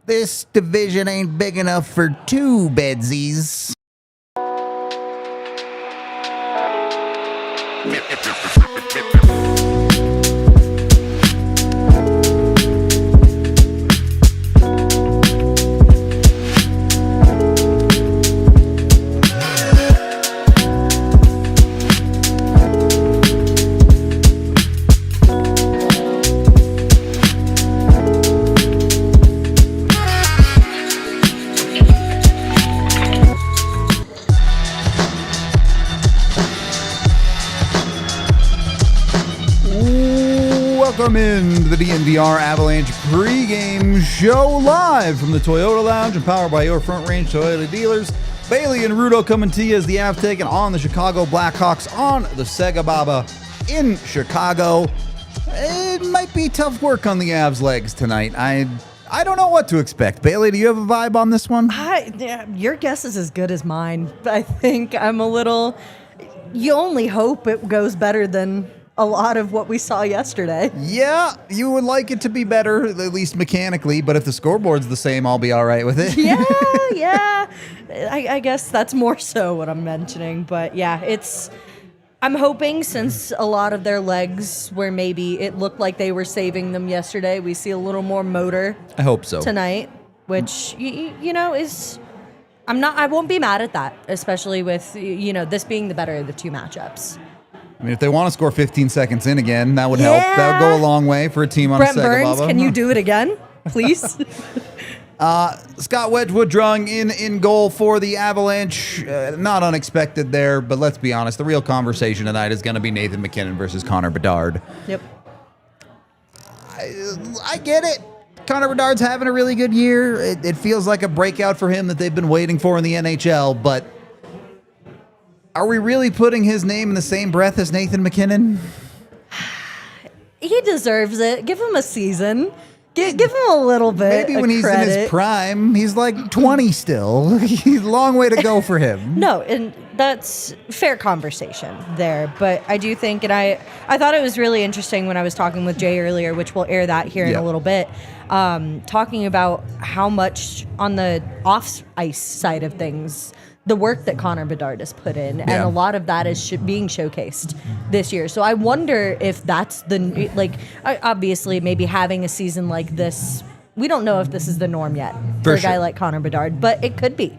This division ain't big enough for two bedsies. Welcome into the DNVR Avalanche pregame show live from the Toyota Lounge and powered by your Front Range Toyota dealers. Bailey and Rudo coming to you as the Avs taking on the Chicago Blackhawks on the SEGABABA in Chicago. It might be tough work on the Avs' legs tonight. I don't know what to expect. Bailey, do you have a vibe on this one? Your guess is as good as mine. I think I'm a little... You only hope it goes better than a lot of what we saw yesterday. Yeah, you would like it to be better, at least mechanically, but if the scoreboard's the same, I'll be all right with it. Yeah. I guess that's more so what I'm mentioning. But yeah, I'm hoping since a lot of their legs where maybe it looked like they were saving them yesterday, we see a little more motor. I hope so. Tonight, which, is... I won't be mad at that, especially with, this being the better of the two matchups. I mean, if they want to score 15 seconds in again, that would help. That would go a long way for a team on Brent a SEGABABA. Burns, can you do it again, please? Scott Wedgwood drawing in goal for the Avalanche. Not unexpected there, but let's be honest. The real conversation tonight is going to be Nathan MacKinnon versus Connor Bedard. Yep. I get it. Connor Bedard's having a really good year. It feels like a breakout for him that they've been waiting for in the NHL, but are we really putting his name in the same breath as Nathan MacKinnon? He deserves it. Give him a season. Give him a little bit. Maybe when he's in his prime, he's like 20 still. He's a long way to go for him. No, and that's fair conversation there. But I do think, and I thought it was really interesting when I was talking with Jay earlier, which we'll air that here in a little bit, talking about how much on the off-ice side of things, the work that Connor Bedard has put in, and a lot of that is being showcased this year. So I wonder if that's obviously maybe having a season like this, we don't know if this is the norm yet for a guy like Connor Bedard, but it could be.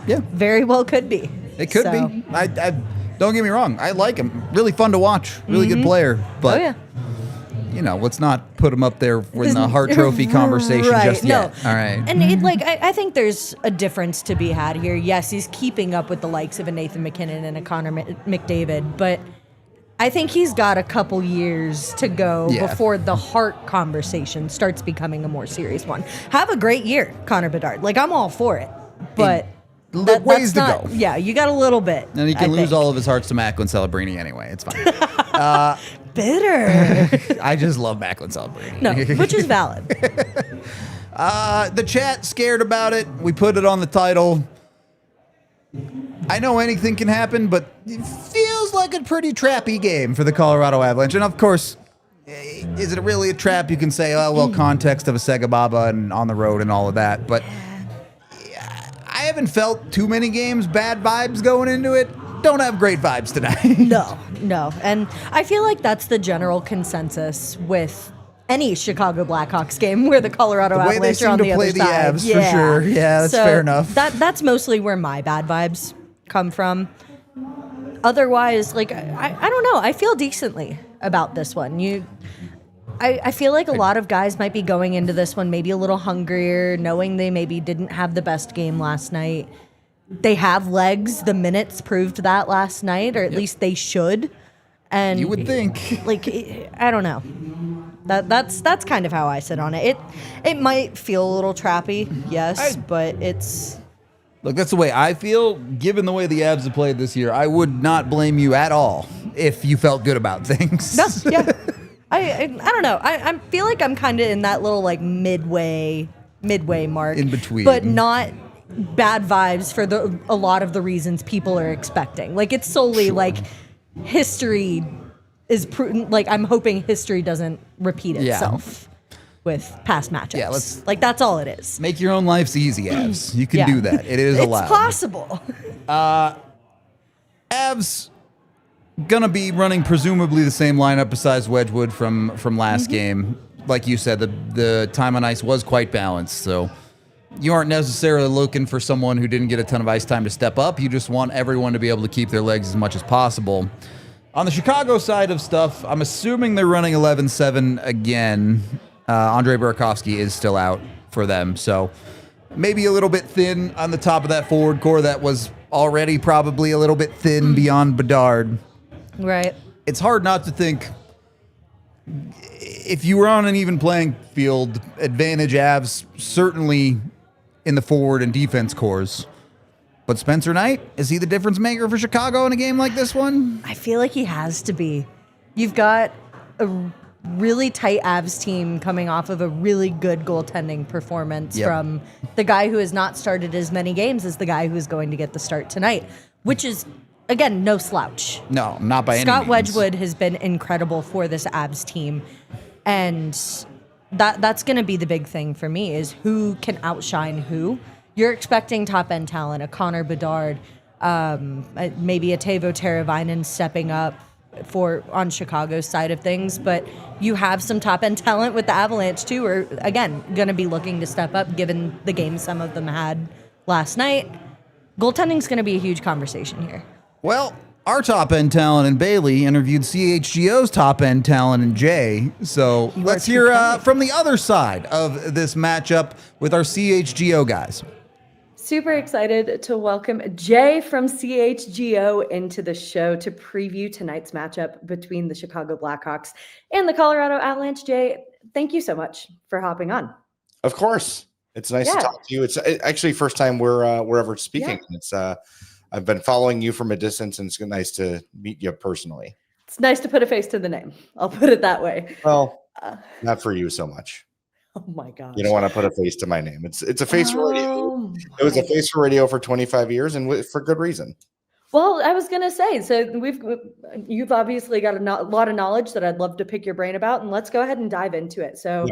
Yeah. Very well could be. It could be. I don't get me wrong. I like him. Really fun to watch. Really good player. But let's not put him up there in the Hart Trophy conversation just yet. All right. And I think there's a difference to be had here. Yes, he's keeping up with the likes of a Nathan MacKinnon and a Connor McDavid, but I think he's got a couple years to go before the Hart conversation starts becoming a more serious one. Have a great year, Connor Bedard. I'm all for it, but... ways to go. Yeah, you got a little bit. And he can lose all of his hearts to Mack and Celebrini anyway. It's fine. Bitter. I just love Mack and Celebrini. No, which is valid. The chat scared about it. We put it on the title. I know anything can happen, but it feels like a pretty trappy game for the Colorado Avalanche. And of course, is it really a trap? You can say, oh, well, context of a SEGABABA and on the road and all of that. But I haven't felt too many games, bad vibes going into it. Don't have great vibes tonight. No. And I feel like that's the general consensus with any Chicago Blackhawks game where the Colorado Avalanche are on the other side. The way they seem to play the Avs, for sure. Yeah, that's fair enough. That's mostly where my bad vibes come from. Otherwise, I don't know. I feel decently about this one. I feel like a lot of guys might be going into this one maybe a little hungrier, knowing they maybe didn't have the best game last night. They have legs. The minutes proved that last night, or at least they should. And you would think. I don't know. That's kind of how I sit on it. It might feel a little trappy, yes, but it's... Look, that's the way I feel. Given the way the Avs have played this year, I would not blame you at all if you felt good about things. No, yeah. I don't know. I feel like I'm kind of in that little midway mark. In between. But not bad vibes for a lot of the reasons people are expecting. It's solely history is I'm hoping history doesn't repeat itself. with past matchups. Yeah, let's like that's all it is. make your own lives easy, Avs. You can do that. It is allowed. It's possible. Avs gonna be running presumably the same lineup besides Wedgwood from last game. Like you said, the time on ice was quite balanced, so you aren't necessarily looking for someone who didn't get a ton of ice time to step up. You just want everyone to be able to keep their legs as much as possible. On the Chicago side of stuff, I'm assuming they're running 11-7 again. Andrei Burakovsky is still out for them, so maybe a little bit thin on the top of that forward core that was already probably a little bit thin beyond Bedard. Right. It's hard not to think, if you were on an even playing field, advantage Avs certainly in the forward and defense cores. But Spencer Knight, is he the difference maker for Chicago in a game like this one? I feel like he has to be. You've got a really tight Avs team coming off of a really good goaltending performance from the guy who has not started as many games as the guy who is going to get the start tonight, which is, again, no slouch. No, not by any means. Scott Wedgwood has been incredible for this Avs team, and that's going to be the big thing for me is who can outshine who. You're expecting top-end talent, a Connor Bedard, maybe a Teuvo Teravainen stepping up on Chicago's side of things, but you have some top-end talent with the Avalanche too, who are, again, going to be looking to step up given the game some of them had last night. Goaltending's going to be a huge conversation here. Well, our top-end talent in Bailey interviewed CHGO's top-end talent in Jay. So let's hear from the other side of this matchup with our CHGO guys. Super excited to welcome Jay from CHGO into the show to preview tonight's matchup between the Chicago Blackhawks and the Colorado Avalanche. Jay, thank you so much for hopping on. Of course. It's nice to talk to you. It's actually first time we're ever speaking. Yeah. It's I've been following you from a distance, and it's nice to meet you personally. It's nice to put a face to the name. I'll put it that way. Well, not for you so much. Oh my gosh. You don't want to put a face to my name. It's a face for radio. It was a face for radio for 25 years, and for good reason. Well, I was going to say, so you've obviously got a lot of knowledge that I'd love to pick your brain about, and let's go ahead and dive into it. So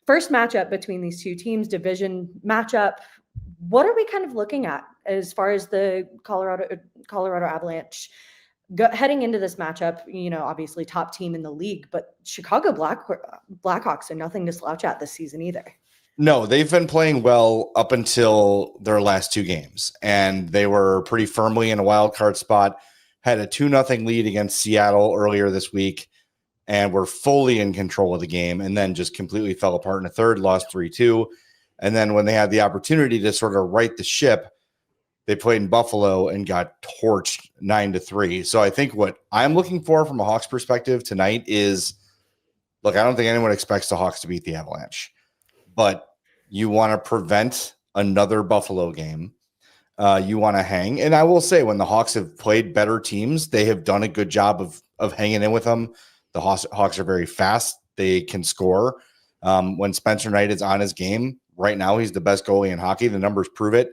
first matchup between these two teams, division matchup. What are we kind of looking at as far as the Colorado Avalanche heading into this matchup? You know, obviously top team in the league, but Chicago Blackhawks are nothing to slouch at this season either. No, they've been playing well up until their last two games, and they were pretty firmly in a wild card spot. Had a 2-0 lead against Seattle earlier this week, and were fully in control of the game, and then just completely fell apart in the third, lost 3-2. And then when they had the opportunity to sort of right the ship, they played in Buffalo and got torched 9-3. So I think what I'm looking for from a Hawks perspective tonight is, look, I don't think anyone expects the Hawks to beat the Avalanche, but you want to prevent another Buffalo game. You want to hang. And I will say, when the Hawks have played better teams, they have done a good job of hanging in with them. The Hawks are very fast. They can score. When Spencer Knight is on his game, right now he's the best goalie in hockey. The numbers prove it.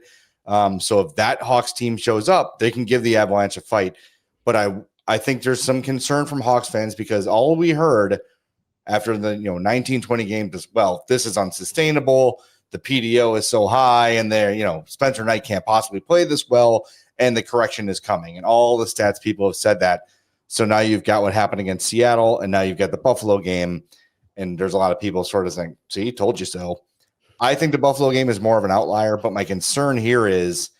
So if that Hawks team shows up, they can give the Avalanche a fight. But I think there's some concern from Hawks fans, because all we heard after the 19-20 games is, well, this is unsustainable. The PDO is so high, and Spencer Knight can't possibly play this well, and the correction is coming. And all the stats people have said that. So now you've got what happened against Seattle, and now you've got the Buffalo game, and there's a lot of people sort of saying, see, told you so. I think the Buffalo game is more of an outlier, but my concern here is,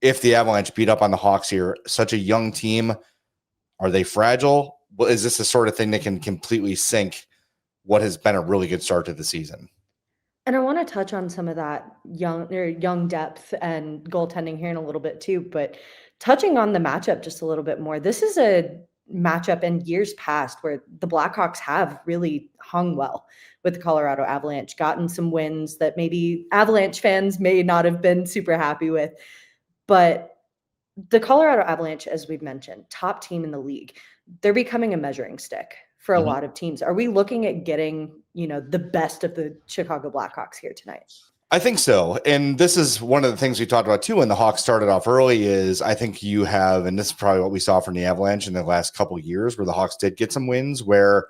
if the Avalanche beat up on the Hawks here, such a young team, are they fragile? Well, is this the sort of thing that can completely sink what has been a really good start to the season? And I want to touch on some of that young depth and goaltending here in a little bit too, but touching on the matchup just a little bit more. This is a matchup in years past where the Blackhawks have really hung well with the Colorado Avalanche, gotten some wins that maybe Avalanche fans may not have been super happy with. But the Colorado Avalanche, as we've mentioned, top team in the league, they're becoming a measuring stick for a lot of teams. Are we looking at getting, the best of the Chicago Blackhawks here tonight? I think so. And this is one of the things we talked about too when the Hawks started off early, is I think you have, and this is probably what we saw from the Avalanche in the last couple of years, where the Hawks did get some wins where,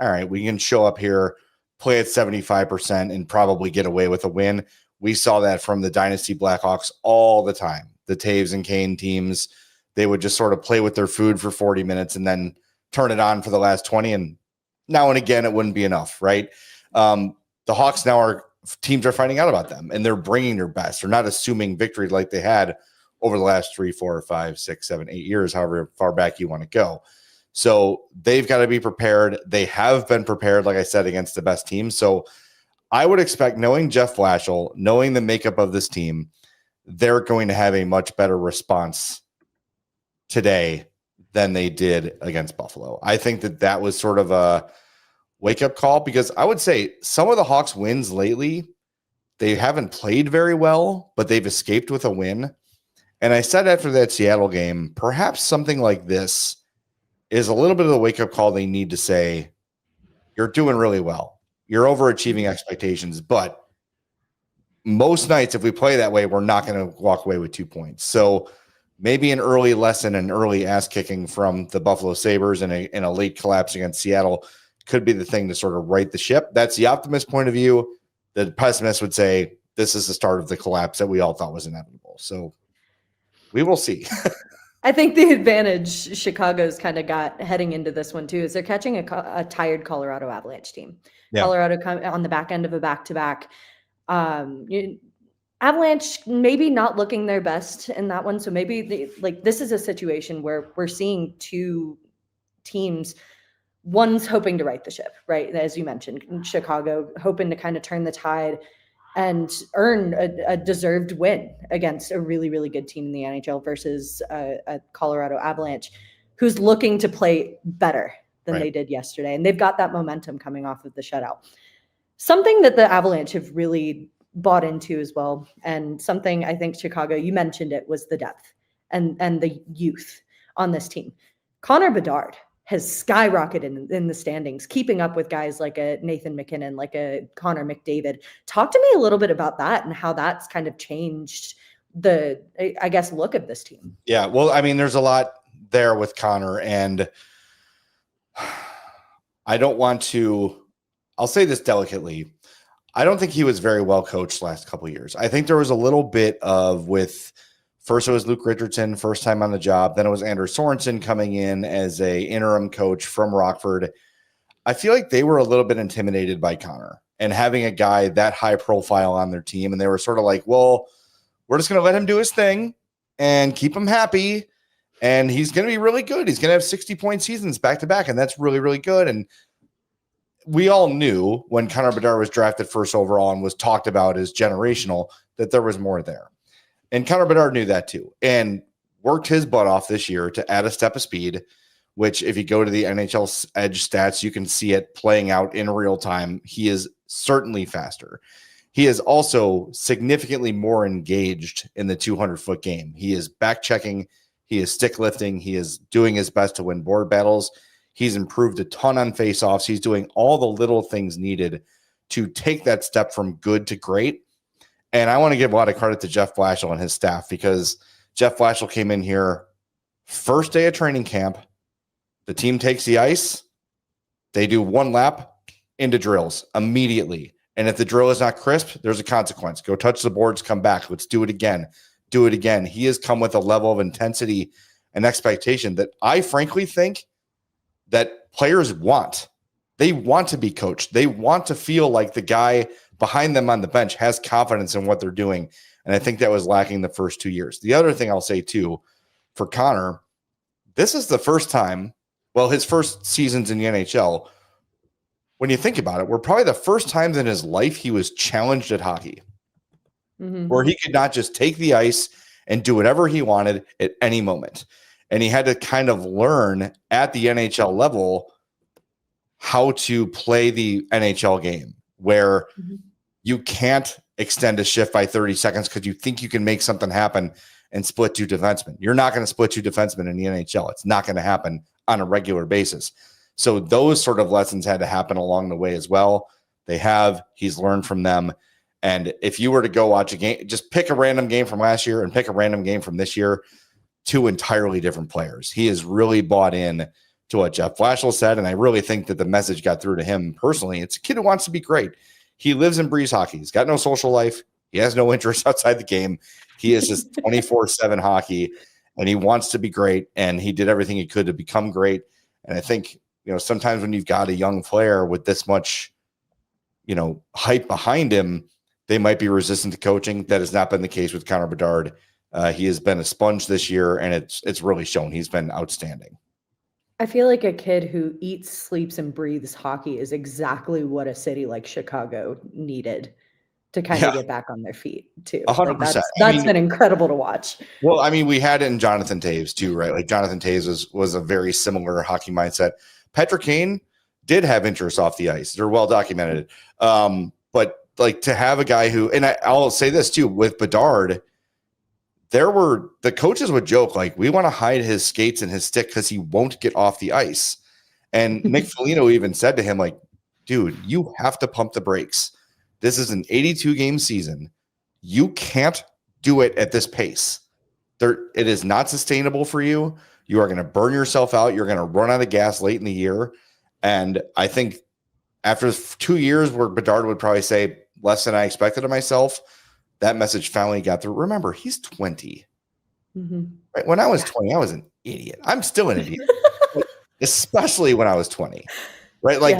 all right, we can show up here, play at 75% and probably get away with a win. We saw that from the Dynasty Blackhawks all the time. The Taves and Kane teams, they would just sort of play with their food for 40 minutes and then turn it on for the last 20. And now and again, it wouldn't be enough, right? The Hawks now teams are finding out about them and they're bringing their best. They're not assuming victory like they had over the last 3, 4, 5, 6, 7, 8 years, however far back you want to go. So they've got to be prepared. They have been prepared, like I said, against the best teams. So I would expect, knowing Jeff Blashill, knowing the makeup of this team, they're going to have a much better response today than they did against Buffalo. I think that was sort of a wake-up call, because I would say some of the Hawks wins lately, they haven't played very well, but they've escaped with a win. And I said after that Seattle game, perhaps something like this is a little bit of the wake-up call they need to say, you're doing really well. You're overachieving expectations, but most nights, if we play that way, we're not going to walk away with 2 points. So maybe an early lesson, an early ass-kicking from the Buffalo Sabres and a late collapse against Seattle could be the thing to sort of right the ship. That's the optimist point of view. The pessimist would say this is the start of the collapse that we all thought was inevitable. So we will see. I think the advantage Chicago's kind of got heading into this one too is they're catching a tired Colorado Avalanche team. Yeah. Colorado on the back end of a back-to-back. Avalanche maybe not looking their best in that one. So maybe this is a situation where we're seeing two teams. One's hoping to right the ship, right? As you mentioned, Chicago hoping to kind of turn the tide and earn a deserved win against a really, really good team in the NHL versus a Colorado Avalanche who's looking to play better than they did yesterday. And they've got that momentum coming off of the shutout. Something that the Avalanche have really bought into as well, and something I think Chicago, you mentioned it, was the depth and the youth on this team. Connor Bedard has skyrocketed in the standings, keeping up with guys like a Nathan MacKinnon, like a Connor McDavid. Talk to me a little bit about that and how that's kind of changed the, I guess, look of this team. Yeah, well, I mean, there's a lot there with Connor, and I don't want to, I'll say this delicately. I don't think he was very well coached last couple of years. I think there was a little bit of first it was Luke Richardson, first time on the job. Then it was Anders Sorensen coming in as a interim coach from Rockford. I feel like they were a little bit intimidated by Connor and having a guy that high profile on their team. And they were sort of like, well, we're just going to let him do his thing and keep him happy. And he's going to be really good. He's going to have 60-point seasons back to back. And that's really, really good. And we all knew when Connor Bedard was drafted first overall and was talked about as generational that there was more there. And Connor Bedard knew that too, and worked his butt off this year to add a step of speed, which if you go to the NHL Edge stats, you can see it playing out in real time. He is certainly faster. He is also significantly more engaged in the 200-foot game. He is back checking. He is stick lifting. He is doing his best to win board battles. He's improved a ton on faceoffs. He's doing all the little things needed to take that step from good to great. And I want to give a lot of credit to Jeff Blashill and his staff, because Jeff Blashill came in here first day of training camp. The team takes the ice. They do one lap into drills immediately. And if the drill is not crisp, there's a consequence. Go touch the boards, come back. Let's do it again. Do it again. He has come with a level of intensity and expectation that I frankly think that players want. They want to be coached. They want to feel like the guy behind them on the bench has confidence in what they're doing. And I think that was lacking the first 2 years. The other thing I'll say too, for Connor, this is the first time, well, his first seasons in the NHL, when you think about it, were probably the first times in his life he was challenged at hockey, where he could not just take the ice and do whatever he wanted at any moment. And he had to kind of learn at the NHL level how to play the NHL game, where you can't extend a shift by 30 seconds because you think you can make something happen and split two defensemen. You're not going to split two defensemen in the NHL. It's not going to happen on a regular basis. So those sort of lessons had to happen along the way as well. They have. He's learned from them. And if you were to go watch a game, just pick a random game from last year and pick a random game from this year, two entirely different players. He has really bought in to what Jeff Blashill said, and I really think that the message got through to him personally. It's a kid who wants to be great. He lives and breathes hockey. He's got no social life. He has no interest outside the game. He is just 24/7 hockey, and he wants to be great, and he did everything he could to become great. And I think, sometimes when you've got a young player with this much, hype behind him, they might be resistant to coaching. That has not been the case with Connor Bedard. He has been a sponge this year, and it's really shown. He's been outstanding. I feel like a kid who eats, sleeps, and breathes hockey is exactly what a city like Chicago needed to kind of get back on their feet too. 100%. That's been incredible to watch. Well, I mean, we had it in Jonathan Toews too, right? Like Jonathan Toews was a very similar hockey mindset. Patrick Kane did have interests off the ice. They're well documented. But like to have a guy who, and I'll say this too, with Bedard, the coaches would joke, like, we want to hide his skates and his stick because he won't get off the ice. And Nick Foligno even said to him, like, dude, you have to pump the brakes. This is an 82-game season. You can't do it at this pace. It is not sustainable for you. You are going to burn yourself out. You're going to run out of gas late in the year. And I think after 2 years where Bedard would probably say less than I expected of myself, that message finally got through. Remember, he's 20. Mm-hmm. Right? When I was 20, I was an idiot. I'm still an idiot, especially when I was 20. Right? Like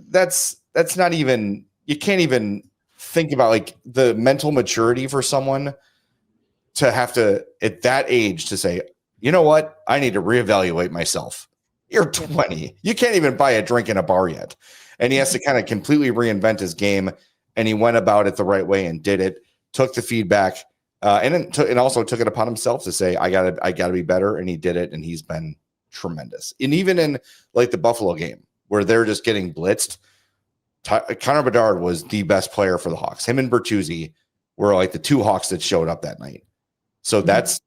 that's not even, you can't even think about like the mental maturity for someone to have to at that age to say, you know what? I need to reevaluate myself. You're 20. You can't even buy a drink in a bar yet. And he has to kind of completely reinvent his game. And he went about it the right way and did it. Took the feedback, and also took it upon himself to say, I gotta be better, and he did it, and he's been tremendous. And even in like the Buffalo game where they're just getting blitzed, Connor Bedard was the best player for the Hawks. Him and Bertuzzi were like the two Hawks that showed up that night. So that's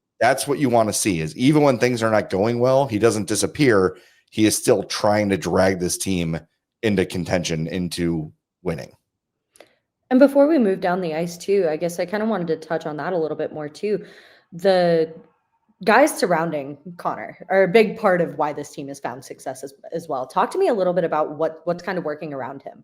what you want to see, is even when things are not going well, he doesn't disappear. He is still trying to drag this team into contention, into winning. And before we move down the ice too, I guess I kind of wanted to touch on that a little bit more too. The guys surrounding Connor are a big part of why this team has found success as well. Talk to me a little bit about what's kind of working around him.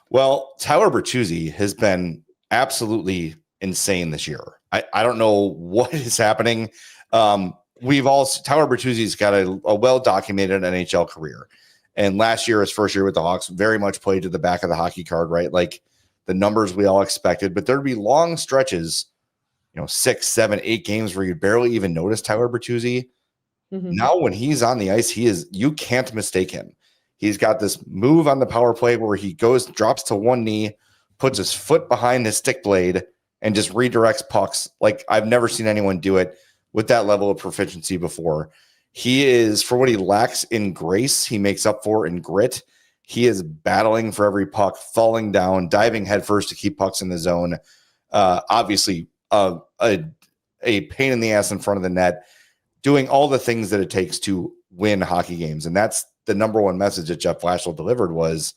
Well, Tyler Bertuzzi has been absolutely insane this year. I don't know what is happening. Tyler Bertuzzi's got a well-documented NHL career. And last year, his first year with the Hawks, very much played to the back of the hockey card, right? Like the numbers we all expected, but there'd be long stretches, 6, 7, 8 games where you barely even notice Tyler Bertuzzi. Mm-hmm. Now when he's on the ice, you can't mistake him. He's got this move on the power play where he drops to one knee, puts his foot behind his stick blade, and just redirects pucks. Like I've never seen anyone do it with that level of proficiency before. He is, for what he lacks in grace, he makes up for in grit. He is battling for every puck, falling down, diving headfirst to keep pucks in the zone. Obviously, a pain in the ass in front of the net, doing all the things that it takes to win hockey games. And that's the number one message that Jeff Blashill delivered, was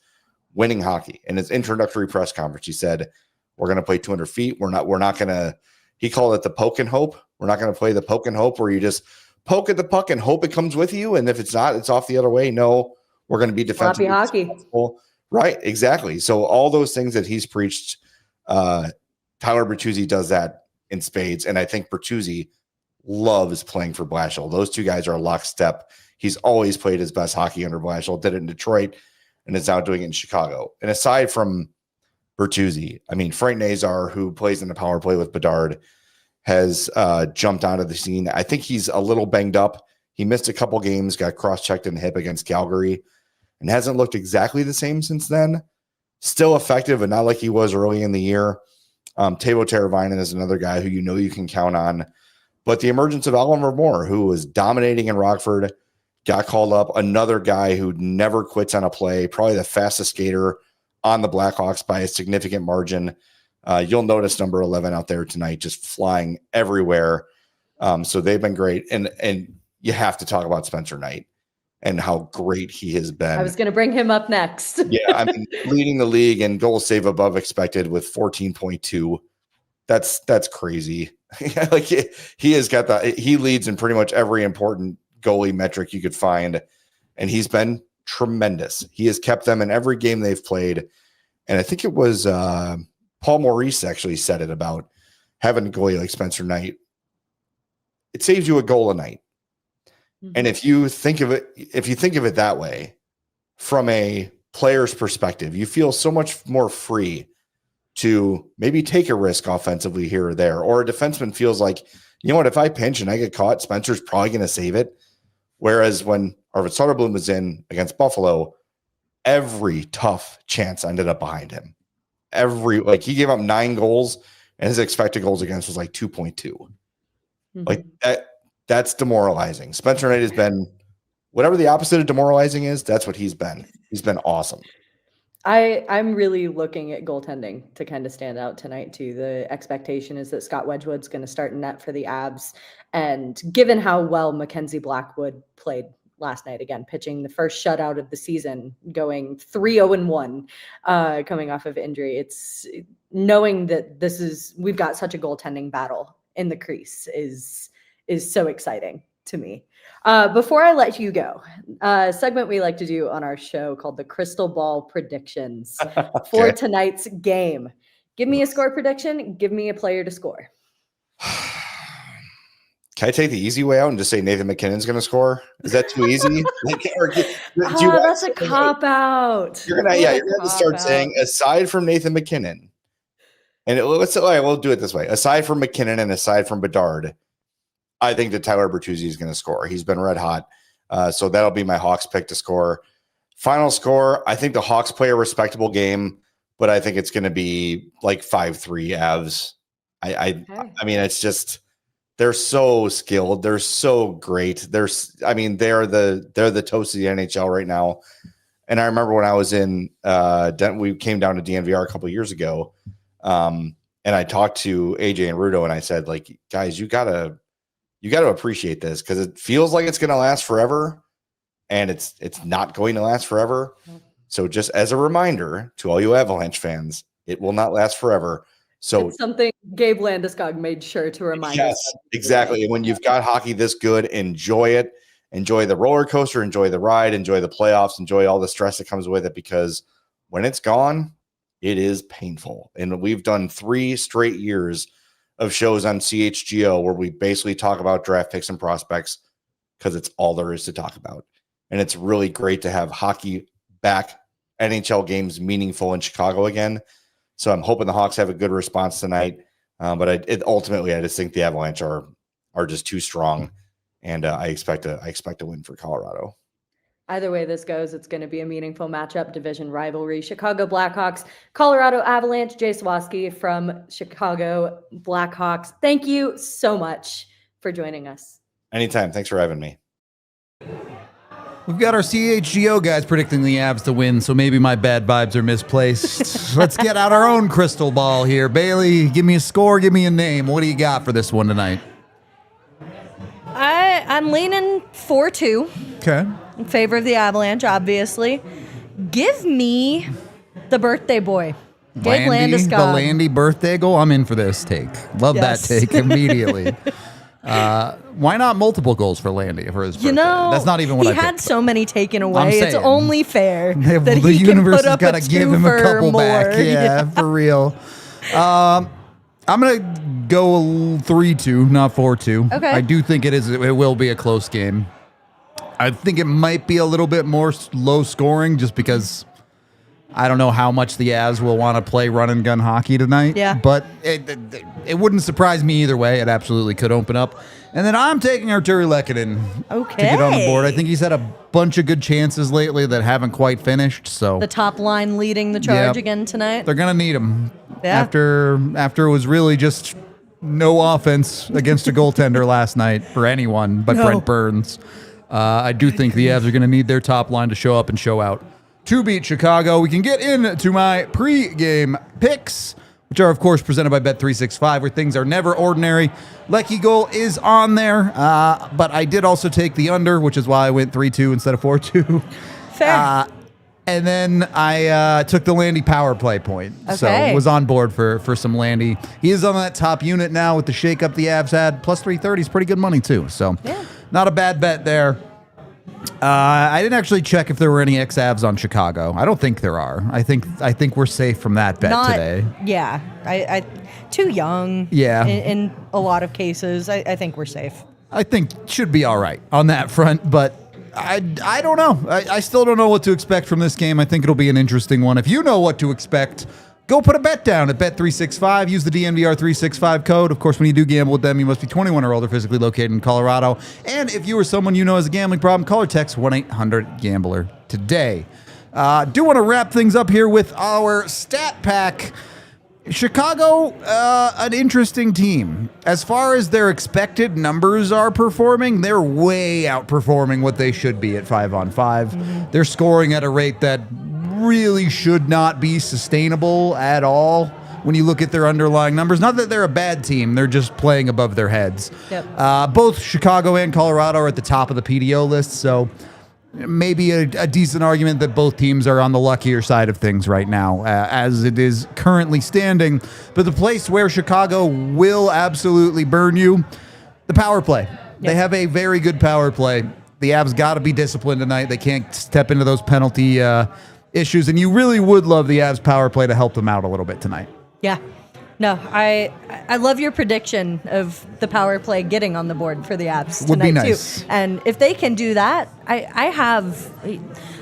winning hockey. In his introductory press conference, he said, we're going to play 200 feet. We're not going to, he called it the poke and hope. We're not going to play the poke and hope where you just poke at the puck and hope it comes with you. And if it's not, it's off the other way. No, we're going to be defensive. Hockey. Right. Exactly. So all those things that he's preached, Tyler Bertuzzi does that in spades. And I think Bertuzzi loves playing for Blashill. Those two guys are lockstep. He's always played his best hockey under Blashill, did it in Detroit, and is now doing it in Chicago. And aside from Bertuzzi, I mean, Frank Nazar, who plays in the power play with Bedard, has jumped onto the scene. I think he's a little banged up. He missed a couple games, got cross-checked in the hip against Calgary, and hasn't looked exactly the same since then. Still effective, but not like he was early in the year. Teuvo Teravainen is another guy who you can count on. But the emergence of Oliver Moore, who was dominating in Rockford, got called up. Another guy who never quits on a play, probably the fastest skater on the Blackhawks by a significant margin. You'll notice number 11 out there tonight, just flying everywhere. So they've been great. And you have to talk about Spencer Knight and how great he has been. I was going to bring him up next. Yeah, I mean, leading the league in goals save above expected with 14.2. That's crazy. Like he has got he leads in pretty much every important goalie metric you could find. and he's been tremendous. He has kept them in every game they've played. And I think it was Paul Maurice actually said it about having a goalie like Spencer Knight. It saves you a goal a night. Mm-hmm. And if you think of it that way, from a player's perspective, you feel so much more free to maybe take a risk offensively here or there. Or a defenseman feels like, you know what, if I pinch and I get caught, Spencer's probably going to save it. Whereas when Arvid Soderblom was in against Buffalo, every tough chance ended up behind him. He gave up 9 goals and his expected goals against was like 2.2. Mm-hmm. Like that's demoralizing. Spencer Knight has been whatever the opposite of demoralizing is, that's what he's been. He's been awesome. I'm really looking at goaltending to kind of stand out tonight too. The expectation is that Scott Wedgwood's going to start in net for the Avs. And given how well Mackenzie Blackwood played last night, again, pitching the first shutout of the season, going 3-0-1, coming off of injury, it's knowing that we've got such a goaltending battle in the crease is so exciting to me. Before I let you go, a segment we like to do on our show called the Crystal Ball Predictions for tonight's game. Give me a score prediction. Give me a player to score. Can I take the easy way out and just say Nathan MacKinnon's going to score? Is that too easy? That's a cop-out. You're going to have to start saying, aside from Nathan MacKinnon, and we'll do it this way. Aside from MacKinnon and aside from Bedard, I think that Tyler Bertuzzi is going to score. He's been red hot. So that'll be my Hawks pick to score. Final score, I think the Hawks play a respectable game, but I think it's going to be like 5-3 Avs. I mean, it's just, they're so skilled. They're so great. They're the toast of the NHL right now. And I remember when I was in we came down to DNVR a couple of years ago. And I talked to AJ and Rudo and I said, like, guys, you gotta appreciate this because it feels like it's going to last forever, and it's not going to last forever. So just as a reminder to all you Avalanche fans, it will not last forever. So it's something Gabe Landeskog made sure to remind us. Yes, exactly. And when you've got hockey this good, enjoy it. Enjoy the roller coaster, enjoy the ride, enjoy the playoffs, enjoy all the stress that comes with it, because when it's gone, it is painful. And we've done 3 straight years of shows on CHGO where we basically talk about draft picks and prospects because it's all there is to talk about. And it's really great to have hockey back, NHL games meaningful in Chicago again. So I'm hoping the Hawks have a good response tonight. But ultimately, I just think the Avalanche are just too strong. And I expect a win for Colorado. Either way this goes, it's going to be a meaningful matchup, division rivalry. Chicago Blackhawks, Colorado Avalanche. Jay Swaski from Chicago Blackhawks. Thank you so much for joining us. Anytime. Thanks for having me. We've got our CHGO guys predicting the Avs to win, so maybe my bad vibes are misplaced. Let's get out our own crystal ball here. Bailey, give me a score, give me a name. What do you got for this one tonight? I'm leaning 4-2. Okay. In favor of the Avalanche, obviously. Give me the birthday boy. Gabe Landeskog. The Landy birthday goal? I'm in for this take. Love that take immediately. Why not multiple goals for Landy for his birthday? That's not even what I picked. He had so many taken away. It's only fair that the he universe can put has up got to give him a couple more. back. Yeah, for real. I'm going to go 3-2, not 4-2. Okay. I do think it will be a close game. I think it might be a little bit more low scoring just because I don't know how much the Avs will want to play run and gun hockey tonight. Yeah. But it wouldn't surprise me either way. It absolutely could open up. And then I'm taking Arturi Lehkonen to get on the board. I think he's had a bunch of good chances lately that haven't quite finished. So the top line leading the charge again tonight. They're going to need him. Yeah. After it was really just no offense against a goaltender last night for anyone but Brent Burns. I do think the Avs are going to need their top line to show up and show out to beat Chicago. We can get into my pre-game picks, which are, of course, presented by Bet365, where things are never ordinary. Lucky goal is on there, but I did also take the under, which is why I went 3-2 instead of 4-2. Fair. And then I took the Landy power play point. Okay. So was on board for some Landy. He is on that top unit now with the shakeup the Avs had. Plus 330 is pretty good money, too. So not a bad bet there. I didn't actually check if there were any ex-Avs on Chicago. I don't think there are. I think we're safe from that bet today. Yeah, I too young. Yeah. In a lot of cases, I think we're safe. I think should be all right on that front, but I don't know. I still don't know what to expect from this game. I think it'll be an interesting one. If you know what to expect, go put a bet down at Bet365. Use the DNVR 365 code. Of course, when you do gamble with them, you must be 21 or older, physically located in Colorado. And if you or someone you know has a gambling problem, call or text 1-800-GAMBLER today. Do want to wrap things up here with our stat pack. Chicago, an interesting team. As far as their expected numbers are performing, they're way outperforming what they should be at 5-on-5. Mm-hmm. They're scoring at a rate that really should not be sustainable at all when you look at their underlying numbers. Not that they're a bad team, they're just playing above their heads. Yep. Both Chicago and Colorado are at the top of the PDO list, so maybe a decent argument that both teams are on the luckier side of things right now, as it is currently standing. But the place where Chicago will absolutely burn you, the power play. Yep. They have a very good power play. The Avs got to be disciplined tonight. They can't step into those penalty issues, and you really would love the Avs power play to help them out a little bit tonight. Yeah. No, I love your prediction of the power play getting on the board for the Avs tonight. Would be nice. Too. And if they can do that, I have,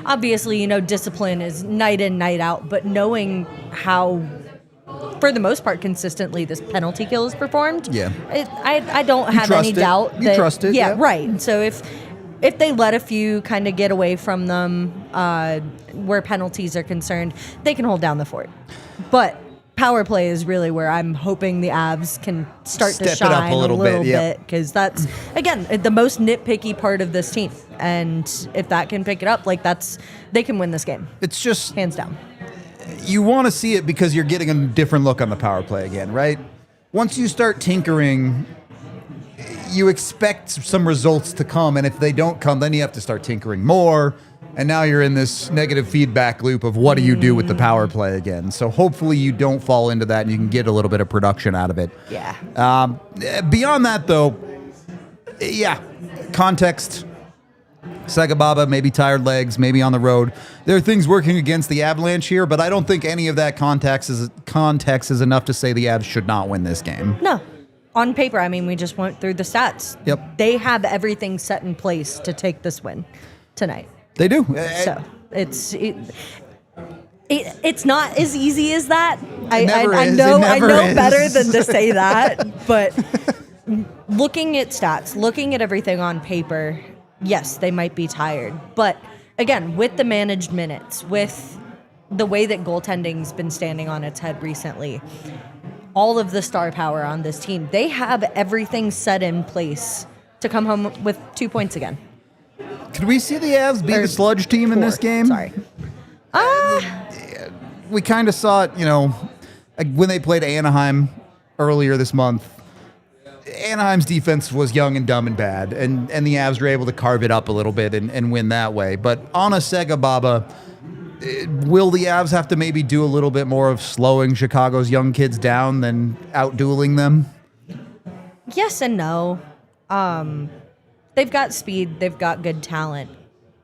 obviously, discipline is night in, night out, but knowing how, for the most part, consistently this penalty kill is performed, I don't have any doubt that you trust it. Yeah, right. So if they let a few kind of get away from them where penalties are concerned, they can hold down the fort. But power play is really where I'm hoping the Avs can start to shine it up a little bit, because that's, again, the most nitpicky part of this team. And if that can pick it up, they can win this game. It's just hands down. You want to see it because you're getting a different look on the power play again, right? Once you start tinkering, you expect some results to come, and if they don't come, then you have to start tinkering more. And now you're in this negative feedback loop of what do you do with the power play again. So hopefully you don't fall into that and you can get a little bit of production out of it. Yeah. Beyond that, though, context. SEGABABA, maybe tired legs, maybe on the road. There are things working against the Avalanche here, but I don't think any of that context is enough to say the Avs should not win this game. No. On paper, we just went through the stats. Yep. They have everything set in place to take this win tonight. They do. So it's not as easy as that. I know better than to say that. But looking at stats, looking at everything on paper, yes, they might be tired. But again, with the managed minutes, with the way that goaltending's been standing on its head recently, all of the star power on this team, they have everything set in place to come home with 2 points again. Could we see the Avs be the sludge team in this game? Sorry. We kind of saw it, when they played Anaheim earlier this month. Anaheim's defense was young and dumb and bad, and the Avs were able to carve it up a little bit and win that way. But on a SEGABABA, will the Avs have to maybe do a little bit more of slowing Chicago's young kids down than out-dueling them? Yes and no. They've got speed, they've got good talent,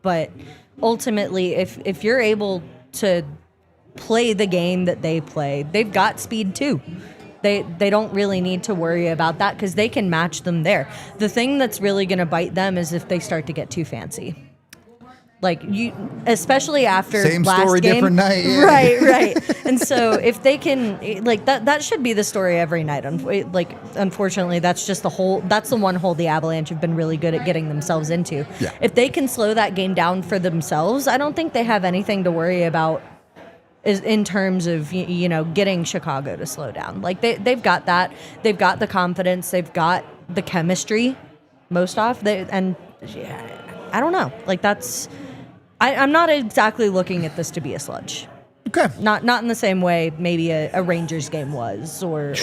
but ultimately, if you're able to play the game that they play, they've got speed too. They don't really need to worry about that because they can match them there. The thing that's really going to bite them is if they start to get too fancy. Especially after same last story, game. different night. Yeah. Right. And so if they can, that should be the story every night. Unfortunately, that's just that's the one hole the Avalanche have been really good at getting themselves into. Yeah. If they can slow that game down for themselves, I don't think they have anything to worry about in terms of, getting Chicago to slow down. They've got that. They've got the confidence. They've got the chemistry, most off. I don't know. I'm not exactly looking at this to be a sludge. Okay. Not in the same way maybe a Rangers game was, or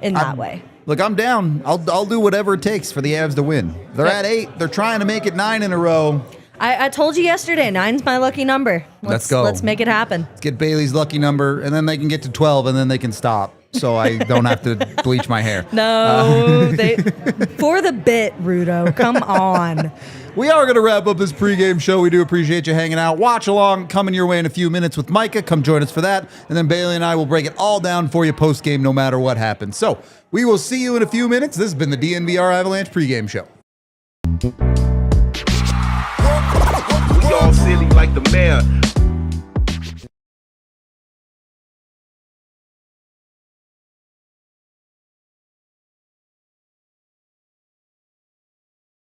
in that way. Look, I'm down. I'll do whatever it takes for the Avs to win. They're at 8. They're trying to make it 9 in a row. I told you yesterday, 9's my lucky number. Let's go. Let's make it happen. Let's get Bailey's lucky number, and then they can get to 12, and then they can stop. so I don't have to bleach my hair. No, they for the bit, Rudo. Come on. We are going to wrap up this pregame show. We do appreciate you hanging out. Watch along, coming your way in a few minutes with Micah. Come join us for that. And then Bailey and I will break it all down for you postgame no matter what happens. So we will see you in a few minutes. This has been the DNVR Avalanche pregame show. We all silly like the mayor.